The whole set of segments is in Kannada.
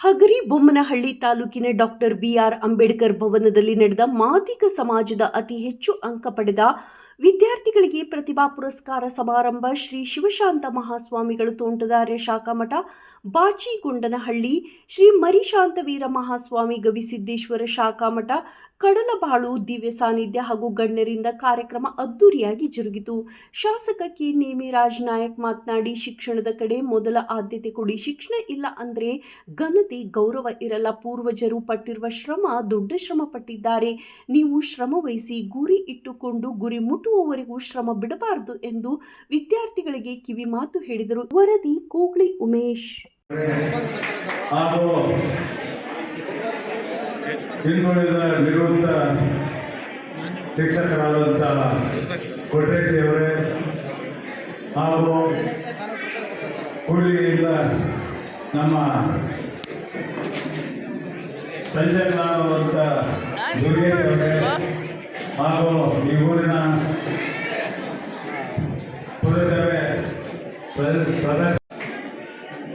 ಹಗರಿಬೊಮ್ಮನಹಳ್ಳಿ ತಾಲೂಕಿನ ಡಾಕ್ಟರ್ ಬಿಆರ್ ಅಂಬೇಡ್ಕರ್ ಭವನದಲ್ಲಿ ನಡೆದ ಮಾದಿಗ ಸಮಾಜದ ಅತಿ ಹೆಚ್ಚು ಅಂಕ ಪಡೆದ ವಿದ್ಯಾರ್ಥಿಗಳಿಗೆ ಪ್ರತಿಭಾ ಪುರಸ್ಕಾರ ಸಮಾರಂಭ. ಶ್ರೀ ಶಿವಶಾಂತ ಮಹಾಸ್ವಾಮಿಗಳು ತೋಂಟದಾರ್ಯ ಶಾಖಾಮಠ ಬಾಚಿಗೊಂಡನಹಳ್ಳಿ, ಶ್ರೀ ಮರಿಶಾಂತವೀರ ಮಹಾಸ್ವಾಮಿ ಗವಿಸಿದ್ದೇಶ್ವರ ಶಾಖಾಮಠ ಕಡಲಬಾಳು ದಿವ್ಯ ಸಾನ್ನಿಧ್ಯ ಹಾಗೂ ಗಣ್ಯರಿಂದ ಕಾರ್ಯಕ್ರಮ ಅದ್ದೂರಿಯಾಗಿ ಜರುಗಿತು. ಶಾಸಕ ಕೆ ನೇಮಿರಾಜ್ ನಾಯಕ್ ಮಾತನಾಡಿ, ಶಿಕ್ಷಣದ ಕಡೆ ಮೊದಲ ಆದ್ಯತೆ ಕೊಡಿ. ಶಿಕ್ಷಣ ಇಲ್ಲ ಅಂದ್ರೆ ಘನತೆ, ಗೌರವ ಇರಲ್ಲ. ಪೂರ್ವಜರು ಪಟ್ಟಿರುವ ಶ್ರಮ ದೊಡ್ಡ ಶ್ರಮ ಪಟ್ಟಿದ್ದಾರೆ. ನೀವು ಶ್ರಮ ವಹಿಸಿ, ಗುರಿ ಇಟ್ಟುಕೊಂಡು ಗುರಿ ಮುಟ್ಟುವವರೆಗೂ ಶ್ರಮ ಬಿಡಬಾರದು ಎಂದು ವಿದ್ಯಾರ್ಥಿಗಳಿಗೆ ಕಿವಿ ಮಾತು ಹೇಳಿದರು. ವರದಿ ಕೂಗ್ಲಿ ಉಮೇಶ್. ನಿವೃತ್ತ ಶಿಕ್ಷಕರಾದಂಥ ಕೊಟ್ರೇಶಿ ಅವರೇ ಹಾಗೂ ಕೂಡ್ಲಿಗಿಯಿಂದ ನಮ್ಮ ಸಂಚಾಲಕರಾದಂಥ ದುರ್ಗೇಶ್ ಅವರೇ ಹಾಗೂ ಈ ಊರಿನ ಪುರಸಭೆ ಸದಸ್ಯ,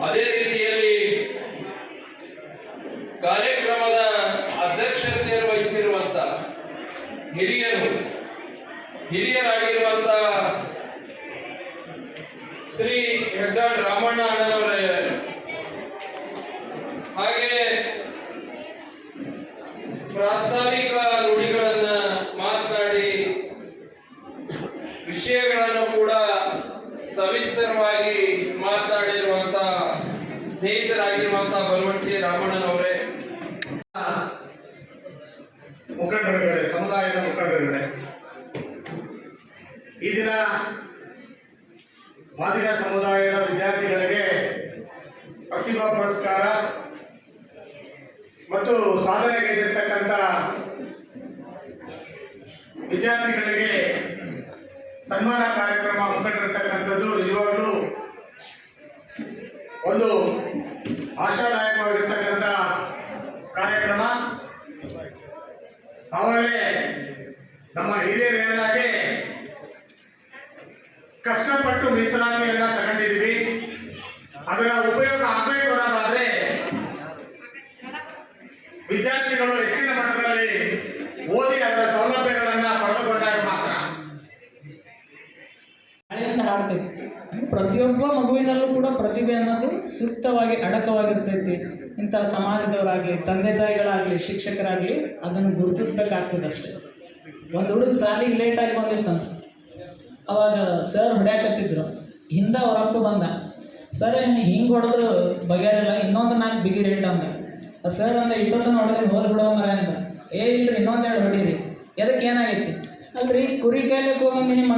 ಅದೇ ರೀತಿಯಲ್ಲಿ ಕಾರ್ಯಕ್ರಮದ ಅಧ್ಯಕ್ಷತೆ ವಹಿಸಿರುವಂತ ಹಿರಿಯರಾಗಿರುವಂತ ಶ್ರೀ ಹೆಗ್ಗಾಡ್ ರಾಮಣ್ಣ ಅಣ್ಣನವರೇ, ಹಾಗೆ ಪ್ರಾಸ್ತಾವಿಕ ನುಡಿಗಳನ್ನ ಮಾತನಾಡಿ ವಿಷಯಗಳನ್ನು ಕೂಡ ಸವಿಸ್ತರವಾಗಿ ಮಾತನಾಡಿರುವಂತ ಸ್ನೇಹಿತರಾಗಿರುವಂತಹ ಬಲವಂಚಿ ರಾಮಣ್ಣನವರೇ, ಮುಖಂಡರುಗಳೇ, ಸಮುದಾಯದ ಮುಖಂಡರುಗಳೇ, ಈ ದಿನ ಮಾದಿಗ ಸಮುದಾಯದ ವಿದ್ಯಾರ್ಥಿಗಳಿಗೆ ಪ್ರತಿಭಾ ಪುರಸ್ಕಾರ ಮತ್ತು ಸಾಧನೆಗೈದಿರ್ತಕ್ಕಂಥ ವಿದ್ಯಾರ್ಥಿಗಳಿಗೆ ಸನ್ಮಾನ ಕಾರ್ಯಕ್ರಮ ಮುಖಂಡರಿರ್ತಕ್ಕಂಥದ್ದು ನಿಜವಾಗಲೂ ಒಂದು ಆಶಾದಾಯಕವಾಗಿರ್ತಕ್ಕಂಥ ಕಾರ್ಯಕ್ರಮ. ಆವಾಗಲೇ ನಮ್ಮ ಹಿರಿಯರು ಹೇಳಿದಾಗೆ ಕಷ್ಟಪಟ್ಟು ಮೀಸಲಾತಿಯನ್ನ ತಗೊಂಡಿದ್ದೀವಿ. ಅದರ ಉಪಯೋಗ ಆಗಬೇಕು ಅನ್ನೋದಾದ್ರೆ ವಿದ್ಯಾರ್ಥಿಗಳು ಹೆಚ್ಚಿನ ಮಟ್ಟದಲ್ಲಿ ಓದಿ ಅದರ ಸೌಲಭ್ಯಗಳನ್ನ ಪಡೆದುಕೊಂಡಾಗ ಮಾತ್ರ. ಪ್ರತಿಯೊಬ್ಬ ಮಗುವಿನಲ್ಲೂ ಕೂಡ ಪ್ರತಿಭೆ ಅನ್ನೋದು ಸೂಕ್ತವಾಗಿ ಅಡಕವಾಗಿರ್ತೈತಿ. ಇಂಥ ಸಮಾಜದವರಾಗಲಿ, ತಂದೆ ತಾಯಿಗಳಾಗಲಿ, ಶಿಕ್ಷಕರಾಗಲಿ ಅದನ್ನು ಗುರುತಿಸ್ಬೇಕಾಗ್ತದೆ ಅಷ್ಟೇ. ಒಂದು ಹುಡುಗ ಸಾಲಿಗೆ ಲೇಟಾಗಿ ಬಂದಿತ್ತಂತ, ಅವಾಗ ಸರ್ ಹೊಡ್ಯಾಕತ್ತಿದ್ರು. ಹಿಂದೆ ಅವರಪ್ಪ ಬಂದ, ಸರ್ ಹಿಂಗೆ ಹೊಡೆದ್ರು ಬಗೆಹರಿಲ್ಲ, ಇನ್ನೊಂದು 4 ಬಿಗಿ ರೇಟ್ ಅಂದ. ಸರ್ ಅಂದ, ಇಟ್ಟೊತ್ತನ ಹೊಡೆದ್ರಿ, ಹೋಲ್ ಬಿಡೋ ಮರ ಅಂದ. ಇಲ್ರಿ ಇನ್ನೊಂದೆರಡು ಹೊಡೀರಿ. ಎದಕ್ಕೆ ಏನಾಗೈತಿ? ಅಲ್ರಿ ಕುರಿ ಕಾಯ್ಲಿಕ್ಕೆ ಹೋಗಂದು ನಿಮ್ಮ ಮಗ